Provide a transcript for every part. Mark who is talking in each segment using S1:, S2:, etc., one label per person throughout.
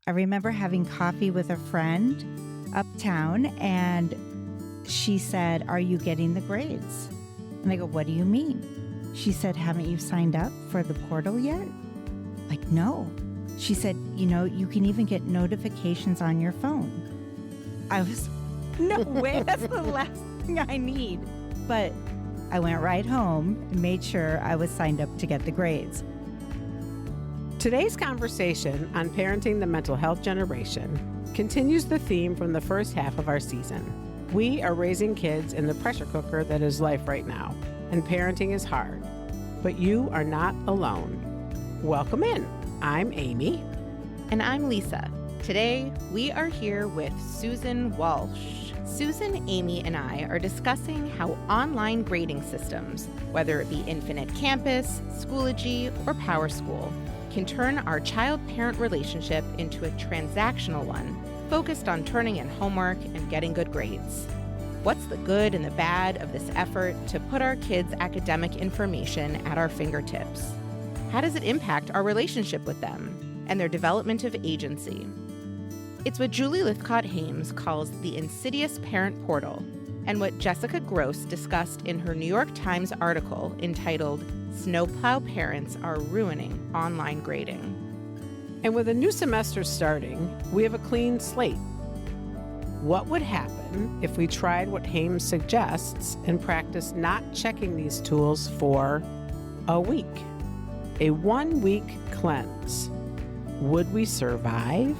S1: I remember having coffee with a friend uptown, and she said, "Are you getting the grades?" And I go, "What do you mean?" She said, "Haven't you signed up for the portal yet?" Like, no. She said, "You can even get notifications on your phone." I was, no way, that's the last thing I need. But I went right home and made sure I was signed up to get the grades.
S2: Today's conversation on parenting the mental health generation continues the theme from the first half of our season. We are raising kids in the pressure cooker that is life right now, and parenting is hard. But you are not alone. Welcome in. I'm Amy.
S3: And I'm Lisa. Today, we are here with Susan Walsh. Susan, Amy, and I are discussing how online grading systems, whether it be Infinite Campus, Schoology, or Power School, can turn our child-parent relationship into a transactional one, focused on turning in homework and getting good grades. What's the good and the bad of this effort to put our kids' academic information at our fingertips? How does it impact our relationship with them and their development of agency? It's what Julie Lythcott-Haims calls the insidious parent portal, and what Jessica Gross discussed in her New York Times article entitled "Snowplow Parents Are Ruining Online Grading."
S2: And with a new semester starting, we have a clean slate. What would happen if we tried what Haims suggests and practiced not checking these tools for a week? A 1-week cleanse. Would we survive?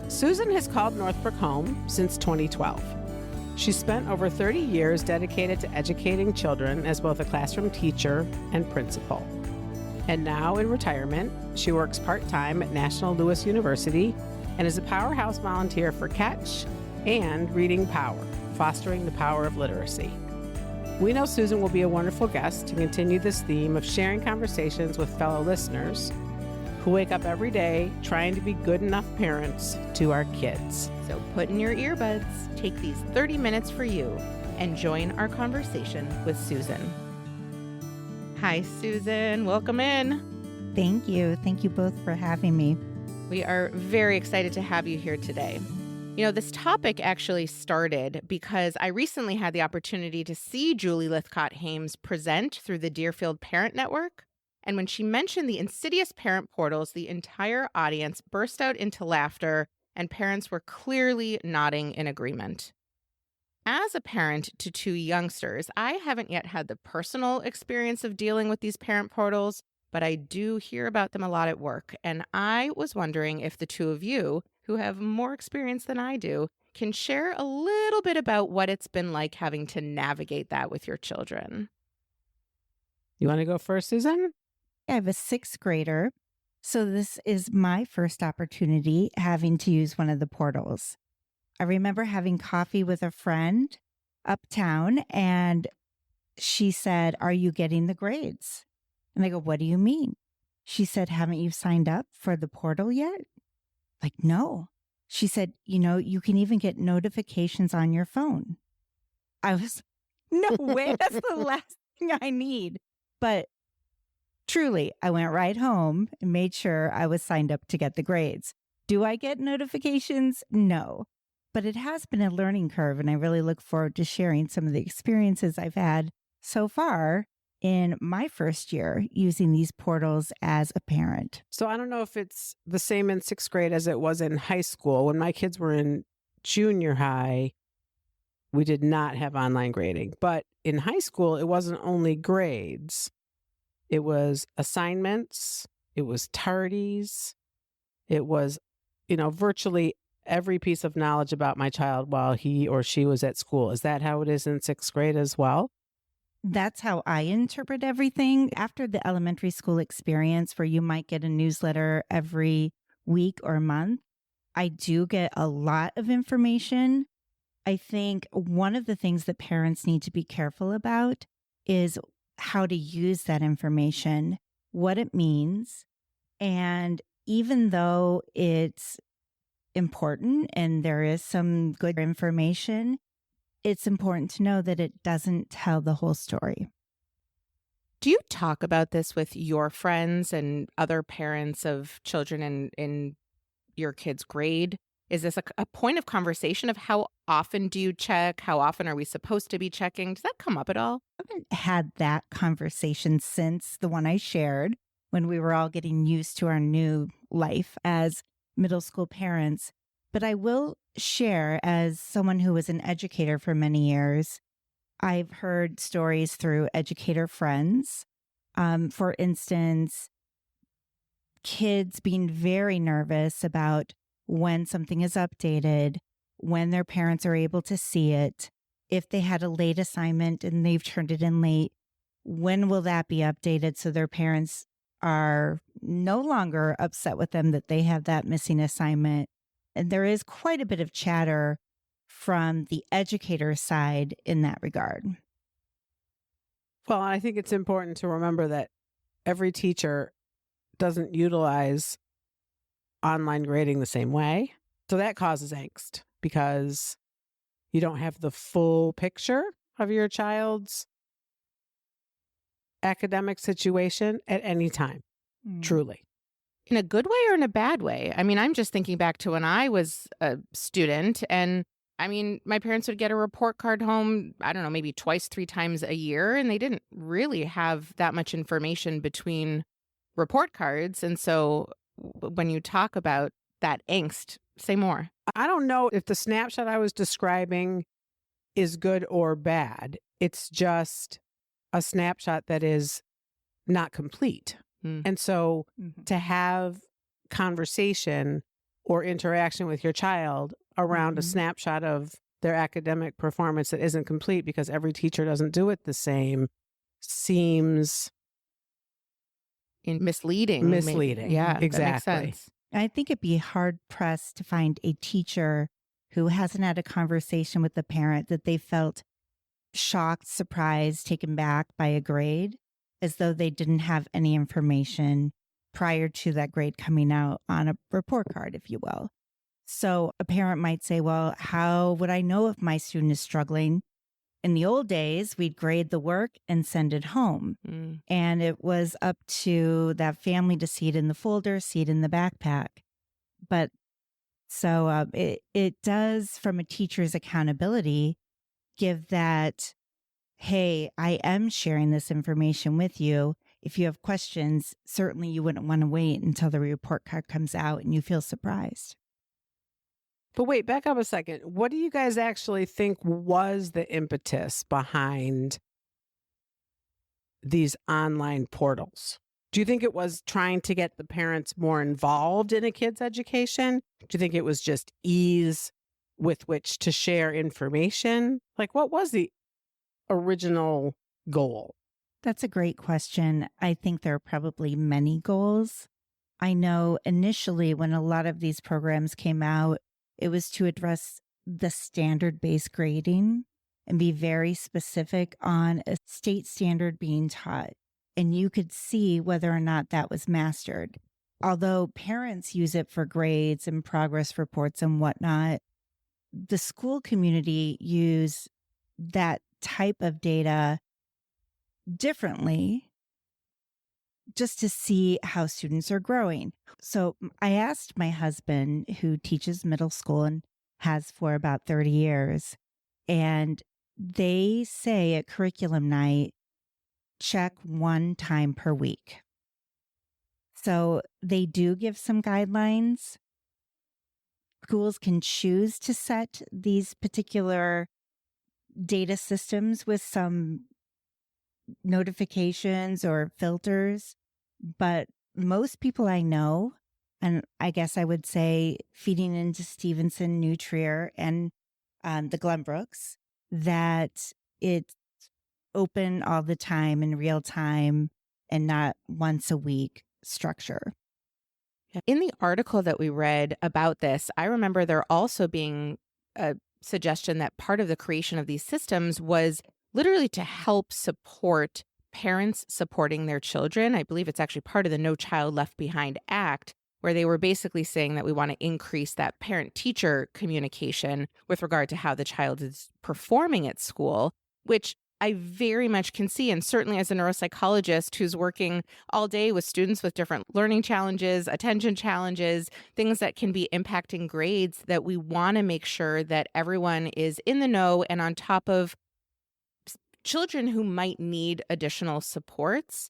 S2: Susan has called Northbrook home since 2012. She spent over 30 years dedicated to educating children as both a classroom teacher and principal. And now in retirement, she works part-time at National Louis University and is a powerhouse volunteer for Catch and Reading Power, fostering the power of literacy. We know Susan will be a wonderful guest to continue this theme of sharing conversations with fellow listeners who wake up every day trying to be good enough parents to our kids.
S3: So put in your earbuds, take these 30 minutes for you, and join our conversation with Susan. Hi, Susan. Welcome in.
S1: Thank you. Thank you both for having me.
S3: We are very excited to have you here today. This topic actually started because I recently had the opportunity to see Julie Lythcott-Haims present through the Deerfield Parent Network. And when she mentioned the insidious parent portals, the entire audience burst out into laughter, and parents were clearly nodding in agreement. As a parent to 2 youngsters, I haven't yet had the personal experience of dealing with these parent portals, but I do hear about them a lot at work. And I was wondering if the 2 of you, who have more experience than I do, can share a little bit about what it's been like having to navigate that with your children.
S2: You want to go first, Susan?
S1: I have a 6th grader, so this is my first opportunity having to use one of the portals. I remember having coffee with a friend uptown, and she said, "Are you getting the grades?" And I go, "What do you mean?" She said, "Haven't you signed up for the portal yet?" Like, no. She said, "You can even get notifications on your phone." I was, no way, that's the last thing I need. But truly, I went right home and made sure I was signed up to get the grades. Do I get notifications? No. But it has been a learning curve, and I really look forward to sharing some of the experiences I've had so far in my first year using these portals as a parent.
S2: So I don't know if it's the same in 6th grade as it was in high school. When my kids were in junior high, we did not have online grading. But in high school, it wasn't only grades. It was assignments, it was tardies, it was, virtually every piece of knowledge about my child while he or she was at school. Is that how it is in 6th grade as well?
S1: That's how I interpret everything. After the elementary school experience where you might get a newsletter every week or month, I do get a lot of information. I think one of the things that parents need to be careful about is how to use that information, what it means. And even though it's important and there is some good information, it's important to know that it doesn't tell the whole story.
S3: Do you talk about this with your friends and other parents of children in your kid's grade? Is this a point of conversation of how often do you check? How often are we supposed to be checking? Does that come up at all?
S1: I haven't had that conversation since the one I shared when we were all getting used to our new life as middle school parents. But I will share, as someone who was an educator for many years, I've heard stories through educator friends. For instance, kids being very nervous about when something is updated, when their parents are able to see it, if they had a late assignment and they've turned it in late, when will that be updated so their parents are no longer upset with them that they have that missing assignment? And there is quite a bit of chatter from the educator side in that regard.
S2: Well, I think it's important to remember that every teacher doesn't utilize online grading the same way. So that causes angst because you don't have the full picture of your child's academic situation at any time, truly.
S3: In a good way or in a bad way? I mean, I'm just thinking back to when I was a student, and I mean, my parents would get a report card home, I don't know, maybe twice, 3 times a year, and they didn't really have that much information between report cards. And so when you talk about that angst, say more.
S2: I don't know if the snapshot I was describing is good or bad. It's just a snapshot that is not complete. And so to have conversation or interaction with your child around a snapshot of their academic performance that isn't complete because every teacher doesn't do it the same seems
S3: misleading.
S2: Yeah, exactly.
S3: That makes sense.
S1: I think it'd be hard pressed to find a teacher who hasn't had a conversation with the parent that they felt shocked, surprised, taken back by a grade, as though they didn't have any information prior to that grade coming out on a report card, if you will. So a parent might say, well, how would I know if my student is struggling? In the old days, we'd grade the work and send it home. And it was up to that family to see it in the folder, see it in the backpack. But so it does, from a teacher's accountability, give that, hey, I am sharing this information with you. If you have questions, certainly you wouldn't want to wait until the report card comes out and you feel surprised.
S2: But wait, back up a second. What do you guys actually think was the impetus behind these online portals? Do you think it was trying to get the parents more involved in a kid's education? Do you think it was just ease with which to share information? Like, what was the original goal?
S1: That's a great question. I think there are probably many goals. I know initially when a lot of these programs came out, it was to address the standard-based grading and be very specific on a state standard being taught. And you could see whether or not that was mastered. Although parents use it for grades and progress reports and whatnot, the school community use that type of data differently just to see how students are growing. So I asked my husband, who teaches middle school and has for about 30 years, and they say at curriculum night, check 1 time per week. So they do give some guidelines. Schools can choose to set these particular data systems with some notifications or filters, but most people I know, and I guess I would say feeding into Stevenson, New Trier, and the Glenbrooks, that it's open all the time in real time and not once a week structure.
S3: In the article that we read about this, I remember there also being a suggestion that part of the creation of these systems was literally to help support parents supporting their children. I believe it's actually part of the No Child Left Behind Act, where they were basically saying that we want to increase that parent-teacher communication with regard to how the child is performing at school, which I very much can see, and certainly as a neuropsychologist who's working all day with students with different learning challenges, attention challenges, things that can be impacting grades, that we want to make sure that everyone is in the know and on top of children who might need additional supports.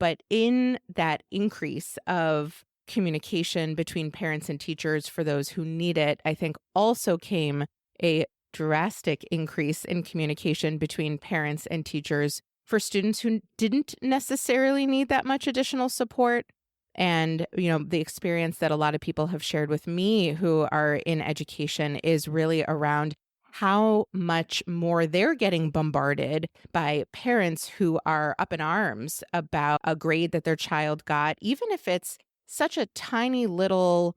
S3: But in that increase of communication between parents and teachers for those who need it, I think also came a drastic increase in communication between parents and teachers for students who didn't necessarily need that much additional support. And, the experience that a lot of people have shared with me who are in education is really around how much more they're getting bombarded by parents who are up in arms about a grade that their child got, even if it's such a tiny little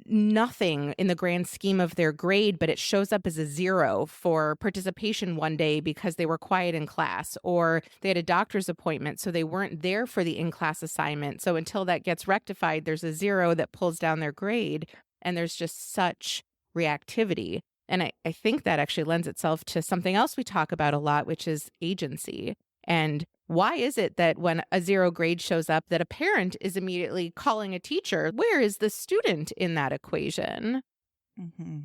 S3: nothing in the grand scheme of their grade, but it shows up as a 0 for participation one day because they were quiet in class, or they had a doctor's appointment, so they weren't there for the in-class assignment. So until that gets rectified, there's a 0 that pulls down their grade, and there's just such reactivity. And I think that actually lends itself to something else we talk about a lot, which is agency. And why is it that when a 0 grade shows up, that a parent is immediately calling a teacher? Where is the student in that equation?
S1: Mm-hmm.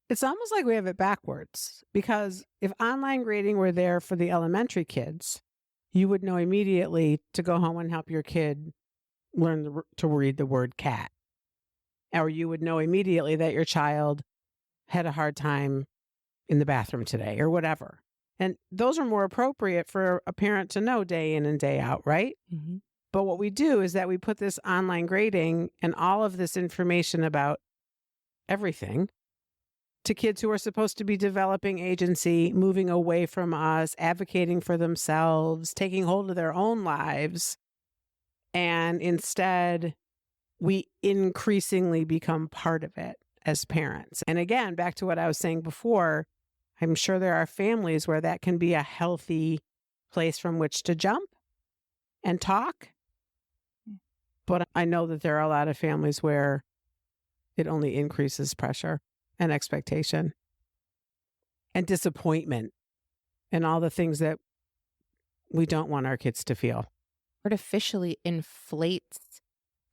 S2: It's almost like we have it backwards, because if online grading were there for the elementary kids, you would know immediately to go home and help your kid learn to read the word cat. Or you would know immediately that your child had a hard time in the bathroom today or whatever. And those are more appropriate for a parent to know day in and day out, right?
S3: Mm-hmm.
S2: But what we do is that we put this online grading and all of this information about everything to kids who are supposed to be developing agency, moving away from us, advocating for themselves, taking hold of their own lives. And instead, we increasingly become part of it as parents. And again, back to what I was saying before, I'm sure there are families where that can be a healthy place from which to jump and talk. But I know that there are a lot of families where it only increases pressure and expectation and disappointment and all the things that we don't want our kids to feel.
S3: Artificially inflates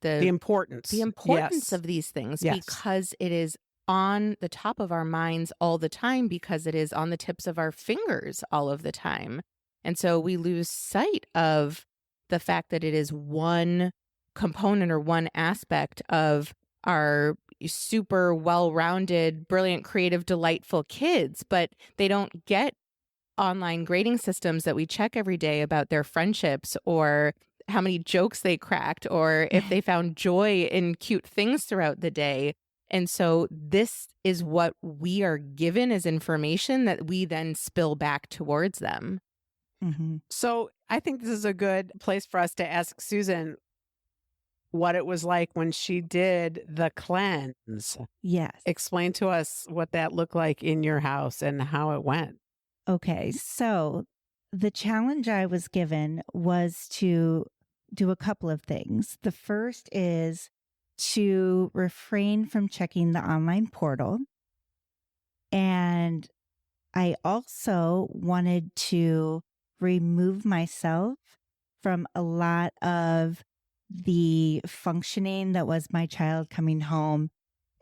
S2: The importance.
S3: Yes. Of these things,
S2: Yes.
S3: because it is on the top of our minds all the time, because it is on the tips of our fingers all of the time. And so we lose sight of the fact that it is one component or one aspect of our super well-rounded, brilliant, creative, delightful kids, but they don't get online grading systems that we check every day about their friendships or how many jokes they cracked or if they found joy in cute things throughout the day. And so this is what we are given as information that we then spill back towards them.
S1: Mm-hmm.
S2: So I think this is a good place for us to ask Susan what it was like when she did the cleanse.
S1: Yes.
S2: Explain to us what that looked like in your house and how it went.
S1: Okay. So the challenge I was given was to do a couple of things. The first is to refrain from checking the online portal. And I also wanted to remove myself from a lot of the functioning that was my child coming home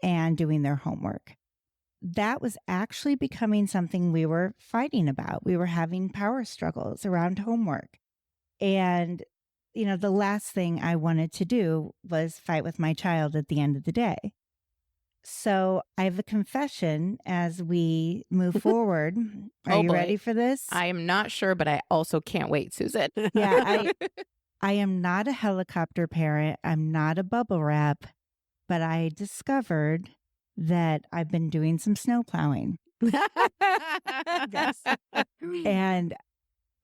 S1: and doing their homework. That was actually becoming something we were fighting about. We were having power struggles around homework. And, the last thing I wanted to do was fight with my child at the end of the day. So I have a confession as we move forward. Are you
S3: boy.
S1: ready for this?
S3: I am not sure, but I also can't wait, Susan.
S1: Yeah, I am not a helicopter parent. I'm not a bubble wrap, but I discovered that I've been doing some snow plowing.
S3: Yes.
S1: And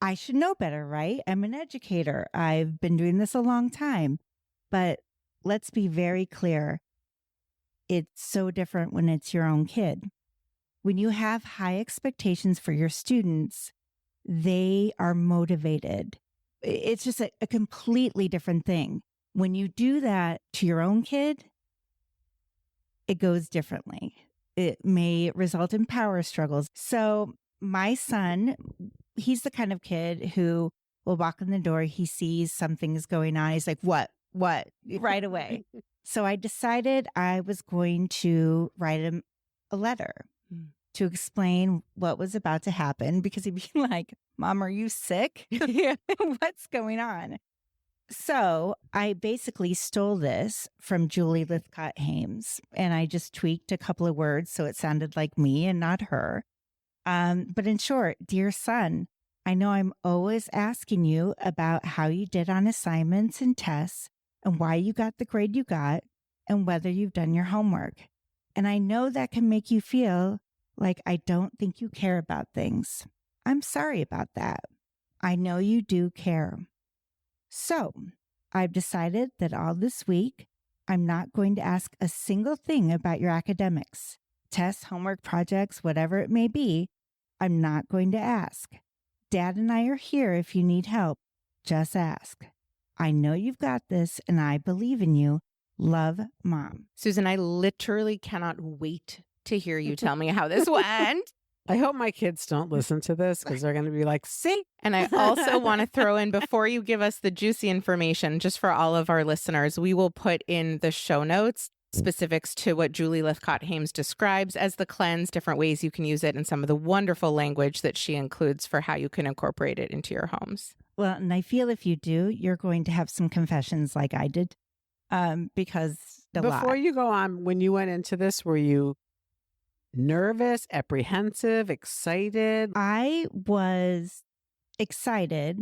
S1: I should know better, right? I'm an educator. I've been doing this a long time. But let's be very clear. It's so different when it's your own kid. When you have high expectations for your students, they are motivated. It's just a completely different thing. When you do that to your own kid, it goes differently. It may result in power struggles. So my son, he's the kind of kid who will walk in the door. He sees something's going on. He's like, what, right away. So I decided I was going to write him a letter to explain what was about to happen, because he'd be like, Mom, are you sick? What's going on? So I basically stole this from Julie Lythcott-Haims, and I just tweaked a couple of words so it sounded like me and not her. But in short, dear son, I know I'm always asking you about how you did on assignments and tests and why you got the grade you got and whether you've done your homework. And I know that can make you feel like I don't think you care about things. I'm sorry about that. I know you do care. So I've decided that all this week, I'm not going to ask a single thing about your academics, tests, homework, projects, whatever it may be. I'm not going to ask. Dad and I are here if you need help. Just ask. I know you've got this and I believe in you. Love, Mom.
S3: Susan, I literally cannot wait to hear you tell me how this went.
S2: I hope my kids don't listen to this because they're going to be like, see?
S3: And I also want to throw in, before you give us the juicy information, just for all of our listeners, we will put in the show notes specifics to what Julie Lythcott-Haims describes as the cleanse, different ways you can use it, and some of the wonderful language that she includes for how you can incorporate it into your homes.
S1: Well, and I feel if you do, you're going to have some confessions like I did, because
S2: Before you go on, when you went into this, were you nervous, apprehensive, excited?
S1: I was excited,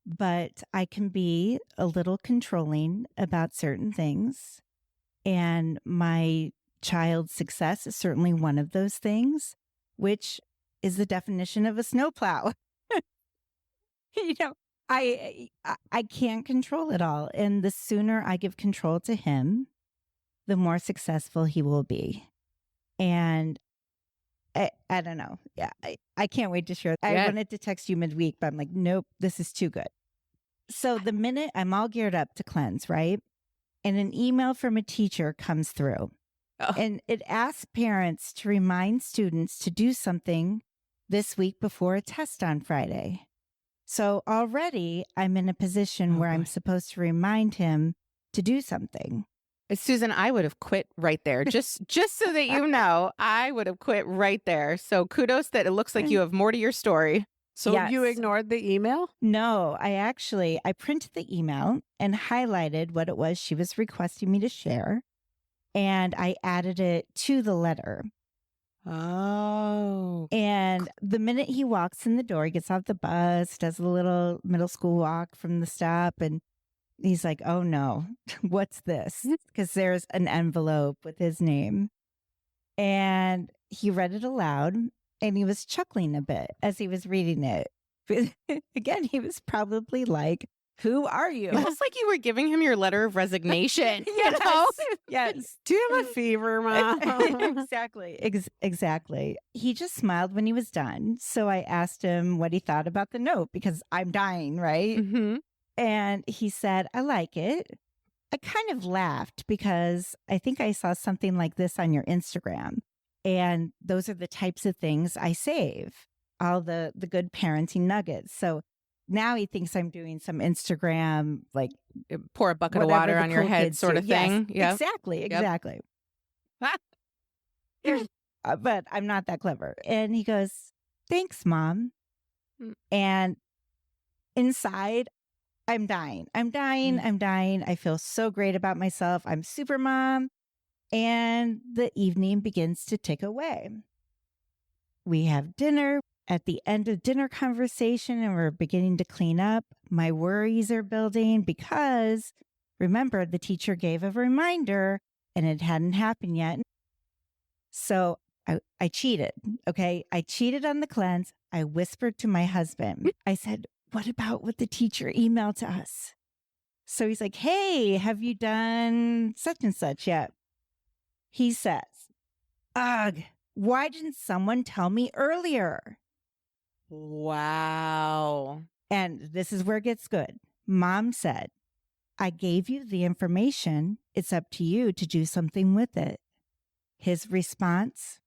S1: but I can be a little controlling about certain things. And my child's success is certainly one of those things, which is the definition of a snowplow. I can't control it all. And the sooner I give control to him, the more successful he will be. And I don't know. Yeah, I can't wait to share. I wanted to text you midweek, but I'm like, nope, this is too good. So the minute I'm all geared up to cleanse, right? And an email from a teacher comes through.
S3: Oh.
S1: And it asks parents to remind students to do something this week before a test on Friday. So already I'm in a position where I'm supposed to remind him to do something.
S3: Susan, I would have quit right there. Just so that you know, I would have quit right there. So kudos that it looks like you have more to your story.
S2: So
S1: Yes.
S2: you ignored the email?
S1: No, I printed the email and highlighted what it was she was requesting me to share. And I added it to the letter.
S2: Oh.
S1: And the minute he walks in the door, he gets off the bus, does a little middle school walk from the stop, and he's like, oh no, what's this? Because there's an envelope with his name. And he read it aloud and he was chuckling a bit as he was reading it. Again, he was probably like, who are you?
S3: Almost like you were giving him your letter of resignation.
S1: Yes.
S3: You know?
S1: Yes.
S2: Do you have a fever, Mom?
S1: Exactly. Exactly. He just smiled when he was done. So I asked him what he thought about the note because I'm dying, right?
S3: Mm-hmm.
S1: And he said, I like it. I kind of laughed because I think I saw something like this on your Instagram. And those are the types of things I save, all the good parenting nuggets. So now he thinks I'm doing some Instagram, like
S3: Pour a bucket of water
S1: the
S3: on your
S1: cool
S3: head
S1: kids
S3: sort
S1: do.
S3: of thing.
S1: Yes,
S3: Yep.
S1: exactly. But I'm not that clever. And he goes, thanks, Mom. And inside, I'm dying. I'm dying. I feel so great about myself. I'm super mom. And the evening begins to tick away. We have dinner. At the end of dinner conversation, and we're beginning to clean up. My worries are building because, remember, the teacher gave a reminder and it hadn't happened yet. So I cheated, okay? I cheated on the cleanse. I whispered to my husband. I said, what about what the teacher emailed to us? So he's like, hey, have you done such and such yet? He says, ugh, why didn't someone tell me earlier?
S3: Wow.
S1: And this is where it gets good. Mom said, I gave you the information. It's up to you to do something with it. His response,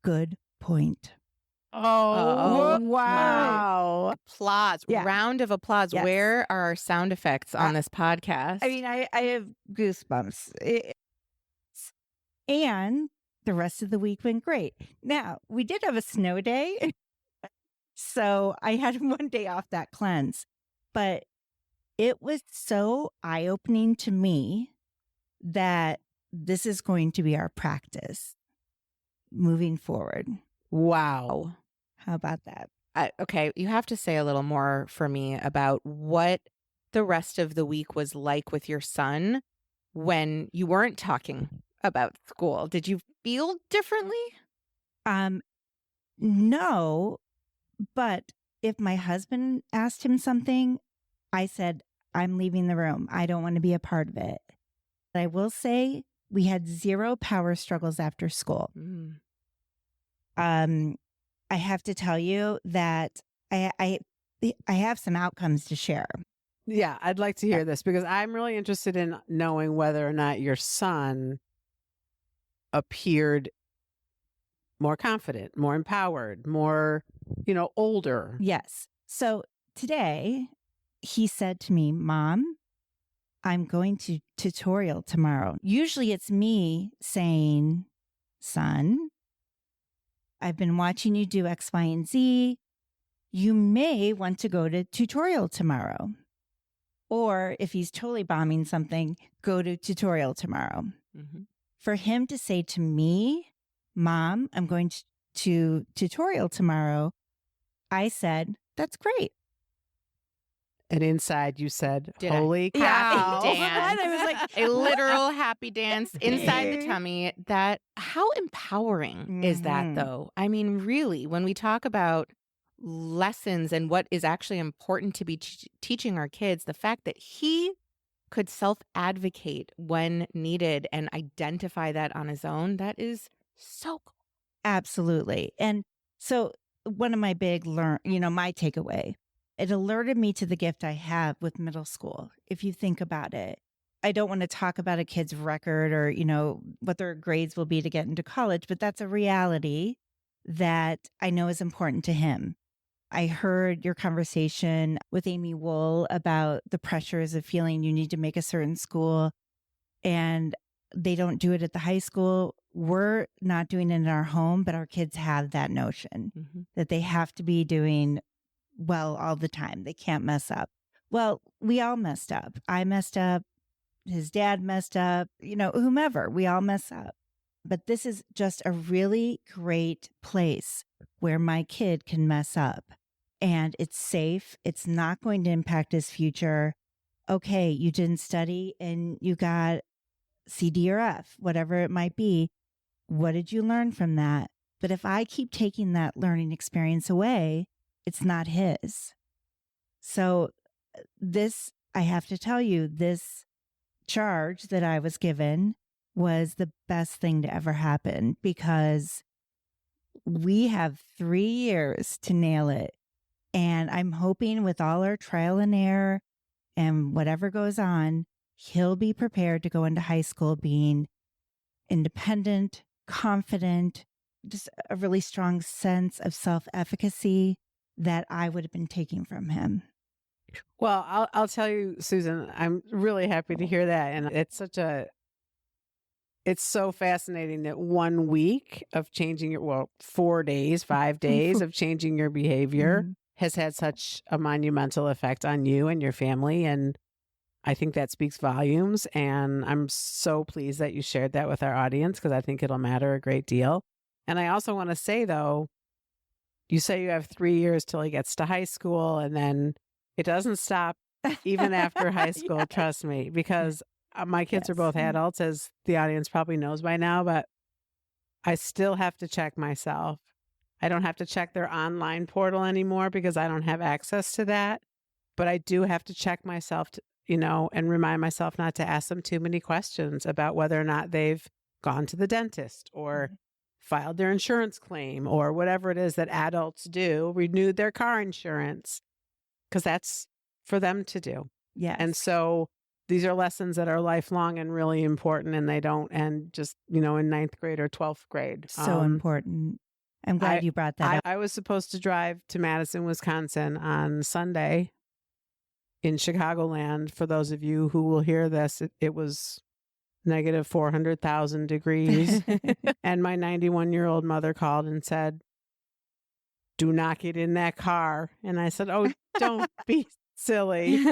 S1: good point.
S2: Oh,
S3: Oh,
S2: wow.
S3: Applause.
S1: Yeah.
S3: Round of applause.
S1: Yes.
S3: Where are our sound effects on this podcast?
S1: I mean, I have goosebumps. And the rest of the week went great. Now, we did have a snow day. So I had one day off that cleanse. But it was so eye-opening to me that this is going to be our practice moving forward.
S2: Wow.
S1: How about that?
S3: Okay, you have to say a little more for me about what the rest of the week was like with your son when you weren't talking about school. Did you feel differently?
S1: No, but if my husband asked him something, I said, I'm leaving the room. I don't want to be a part of it. I will say we had 0 power struggles after school. I have to tell you that I have some outcomes to share.
S2: Yeah, I'd like to hear this because I'm really interested in knowing whether or not your son appeared more confident, more empowered, more, older.
S1: Yes. So today he said to me, Mom, I'm going to tutorial tomorrow. Usually it's me saying, son, I've been watching you do X, Y, and Z. You may want to go to tutorial tomorrow. Or if he's totally bombing something, go to tutorial tomorrow.
S3: Mm-hmm.
S1: For him to say to me, Mom, I'm going to tutorial tomorrow, I said, that's great.
S2: And inside you said,
S3: Did I?
S2: holy cow.
S3: Happy dance.
S1: I was like,
S3: A literal happy dance inside the tummy. How empowering is that,
S1: Mhm.
S3: though? I mean, really, when we talk about lessons and what is actually important to be teaching our kids, the fact that he could self-advocate when needed and identify that on his own, that is so cool.
S1: Absolutely. And so one of my big my takeaway, it alerted me to the gift I have with middle school. If you think about it, I don't want to talk about a kid's record or, what their grades will be to get into college, but that's a reality that I know is important to him. I heard your conversation with Amy Wool about the pressures of feeling you need to make a certain school and they don't do it at the high school. We're not doing it in our home, but our kids have that notion that they have to be doing well all the time. They can't mess up. Well, we all messed up. I messed up. His dad messed up, whomever, we all mess up. But this is just a really great place where my kid can mess up and it's safe. It's not going to impact his future. Okay, you didn't study and you got C, D, or F, whatever it might be. What did you learn from that? But if I keep taking that learning experience away, it's not his. So I have to tell you, this charge that I was given was the best thing to ever happen because we have 3 years to nail it. And I'm hoping with all our trial and error and whatever goes on, he'll be prepared to go into high school being independent, confident, just a really strong sense of self-efficacy that I would have been taking from him.
S2: Well, I'll tell you, Susan, I'm really happy to hear that. And it's so fascinating that 1 week of changing 4 days, 5 days of changing your behavior has had such a monumental effect on you and your family. And I think that speaks volumes. And I'm so pleased that you shared that with our audience because I think it'll matter a great deal. And I also want to say, though, you say you have 3 years till he gets to high school, and then it doesn't stop even after high school,
S1: Yeah.
S2: trust me, because my kids are
S1: Yes.
S2: both adults, as the audience probably knows by now, but I still have to check myself. I don't have to check their online portal anymore because I don't have access to that. But I do have to check myself, and remind myself not to ask them too many questions about whether or not they've gone to the dentist or filed their insurance claim or whatever it is that adults do, renewed their car insurance, because that's for them to do.
S1: Yes.
S2: And so these are lessons that are lifelong and really important, and they don't end just, in 9th grade or 12th grade.
S1: So important. I'm glad you brought that up.
S2: I was supposed to drive to Madison, Wisconsin on Sunday in Chicagoland. For those of you who will hear this, it was negative 400,000 degrees. And my 91-year-old mother called and said, "Do not get in that car." And I said, "Oh, don't be silly."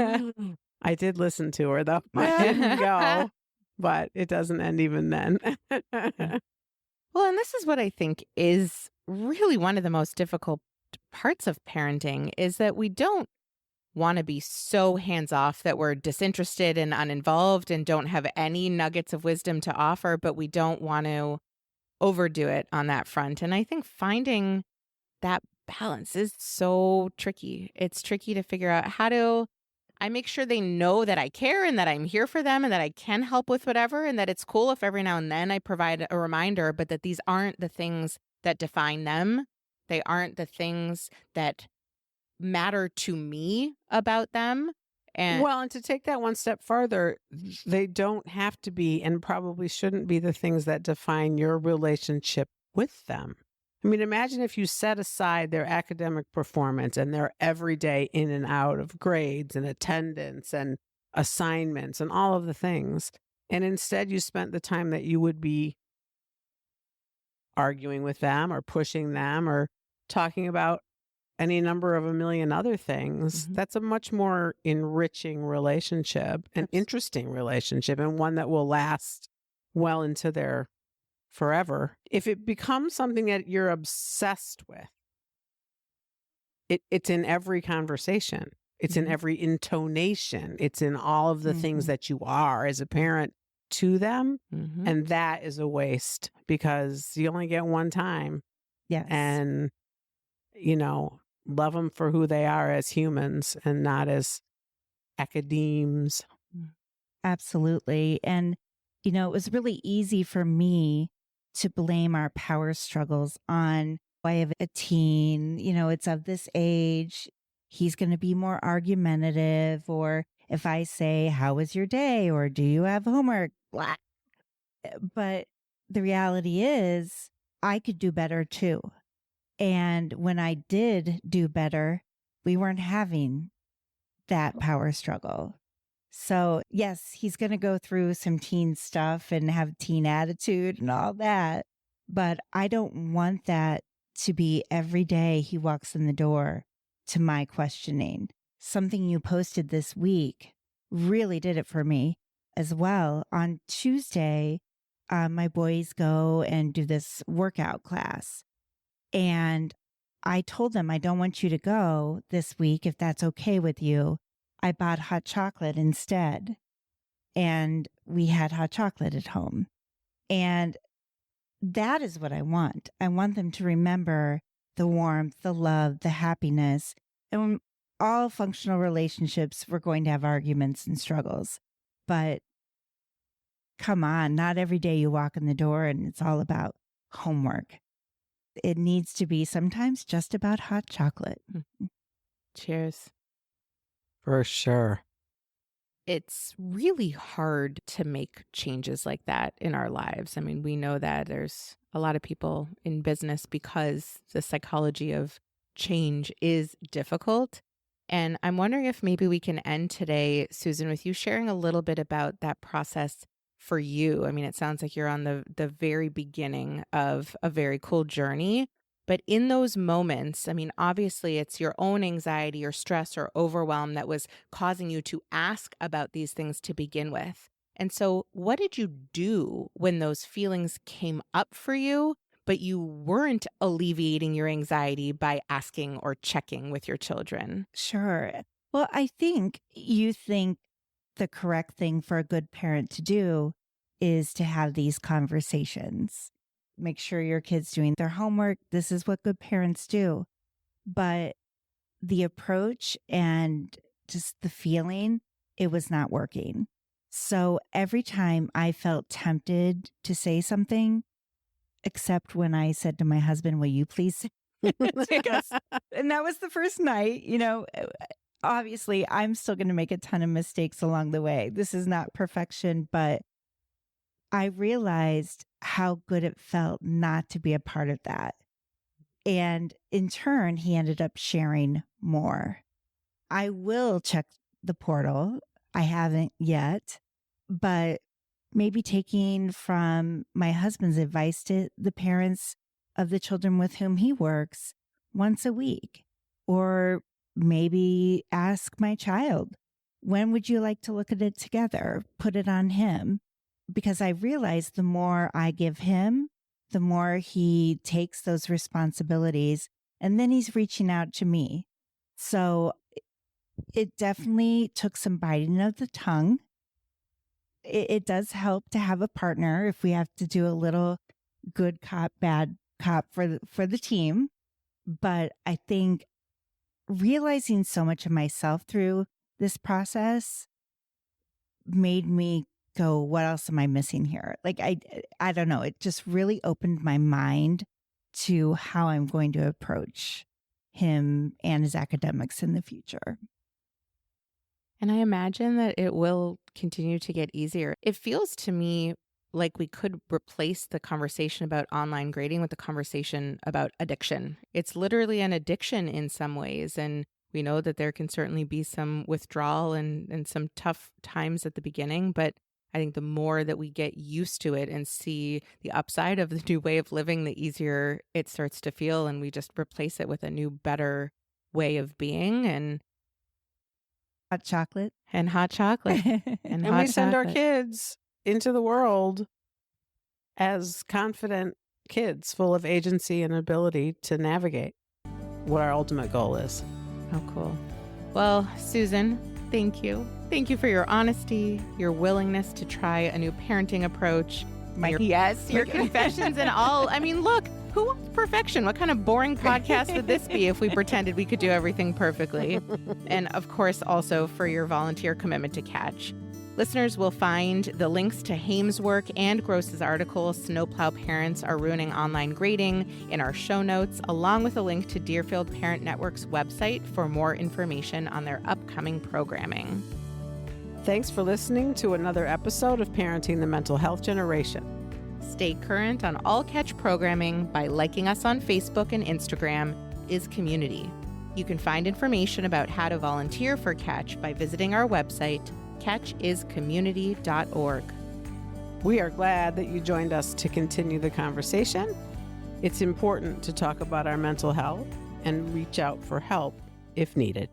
S2: I did listen to her, though. I didn't go, but it doesn't end even then.
S3: Well, and this is what I think is really one of the most difficult parts of parenting is that we don't want to be so hands-off that we're disinterested and uninvolved and don't have any nuggets of wisdom to offer, but we don't want to overdo it on that front. And I think finding that balance is so tricky. It's tricky to figure out how do I make sure they know that I care and that I'm here for them and that I can help with whatever and that it's cool if every now and then I provide a reminder, but that these aren't the things that define them. They aren't the things that matter to me about them. And
S2: well, and to take that one step farther, they don't have to be and probably shouldn't be the things that define your relationship with them. I mean, imagine if you set aside their academic performance and their everyday in and out of grades and attendance and assignments and all of the things, and instead you spent the time that you would be arguing with them or pushing them or talking about any number of a million other things.
S3: Mhm.
S2: That's a much more enriching relationship, an interesting relationship, and one that will last well into their forever. If it becomes something that you're obsessed with, it's in every conversation. It's in
S1: Mhm.
S2: every intonation. It's in all of the things
S1: Mhm.
S2: that you are as a parent to them.
S3: Mhm.
S2: And that is a waste because you only get one time.
S1: Yes.
S2: And, you know, love them for who they are as humans and not as academes.
S1: Absolutely. And, it was really easy for me to blame our power struggles on, I have a teen, it's of this age. He's going to be more argumentative. Or if I say, "How was your day?" or "Do you have homework?" Blah. But the reality is, I could do better too. And when I did do better, we weren't having that power struggle. So, yes, he's going to go through some teen stuff and have teen attitude and all that. But I don't want that to be every day he walks in the door to my questioning. Something you posted this week really did it for me as well. On Tuesday, my boys go and do this workout class. And I told them, "I don't want you to go this week if that's okay with you." I bought hot chocolate instead. And we had hot chocolate at home. And that is what I want. I want them to remember the warmth, the love, the happiness. And all functional relationships, we're going to have arguments and struggles. But come on, not every day you walk in the door and it's all about homework. It needs to be sometimes just about hot chocolate.
S3: Cheers.
S2: For sure.
S3: It's really hard to make changes like that in our lives. I mean, we know that there's a lot of people in business because the psychology of change is difficult. And I'm wondering if maybe we can end today, Susan, with you sharing a little bit about that process for you. I mean, it sounds like you're on the very beginning of a very cool journey. But in those moments, I mean, obviously it's your own anxiety or stress or overwhelm that was causing you to ask about these things to begin with. And so what did you do when those feelings came up for you, but you weren't alleviating your anxiety by asking or checking with your children?
S1: Sure. Well, I think you think the correct thing for a good parent to do is to have these conversations. Make sure your kid's doing their homework. This is what good parents do. But the approach and just the feeling, it was not working. So every time I felt tempted to say something, except when I said to my husband, "Will you please take us?" And that was the first night, obviously I'm still going to make a ton of mistakes along the way. This is not perfection, but I realized how good it felt not to be a part of that. And in turn, he ended up sharing more. I will check the portal. I haven't yet, but maybe taking from my husband's advice to the parents of the children with whom he works once a week, or maybe ask my child, when would you like to look at it together? Put it on him. Because I realize the more I give him, the more he takes those responsibilities, and then he's reaching out to me. So it definitely took some biting of the tongue. It does help to have a partner if we have to do a little good cop, bad cop for the team. But I think realizing so much of myself through this process made me go, what else am I missing here? Like, I don't know. It just really opened my mind to how I'm going to approach him and his academics in the future.
S3: And I imagine that it will continue to get easier. It feels to me like we could replace the conversation about online grading with the conversation about addiction. It's literally an addiction in some ways. And we know that there can certainly be some withdrawal and some tough times at the beginning. But I think the more that we get used to it and see the upside of the new way of living, the easier it starts to feel. And we just replace it with a new, better way of being. And
S1: hot chocolate.
S3: And hot chocolate.
S2: And we send our kids into the world as confident kids full of agency and ability to navigate what our ultimate goal is.
S3: Oh, cool. Well, Susan, thank you. Thank you for your honesty, your willingness to try a new parenting approach. Your confessions and all. I mean, look, who wants perfection? What kind of boring podcast would this be if we pretended we could do everything perfectly? And of course, also for your volunteer commitment to Catch. Listeners will find the links to Haims' work and Gross's article, Snowplow Parents Are Ruining Online Grading, in our show notes, along with a link to Deerfield Parent Network's website for more information on their upcoming programming.
S2: Thanks for listening to another episode of Parenting the Mental Health Generation.
S3: Stay current on all Catch programming by liking us on Facebook and Instagram, Is Community. You can find information about how to volunteer for Catch by visiting our website, catchiscommunity.org.
S2: We are glad that you joined us to continue the conversation. It's important to talk about our mental health and reach out for help if needed.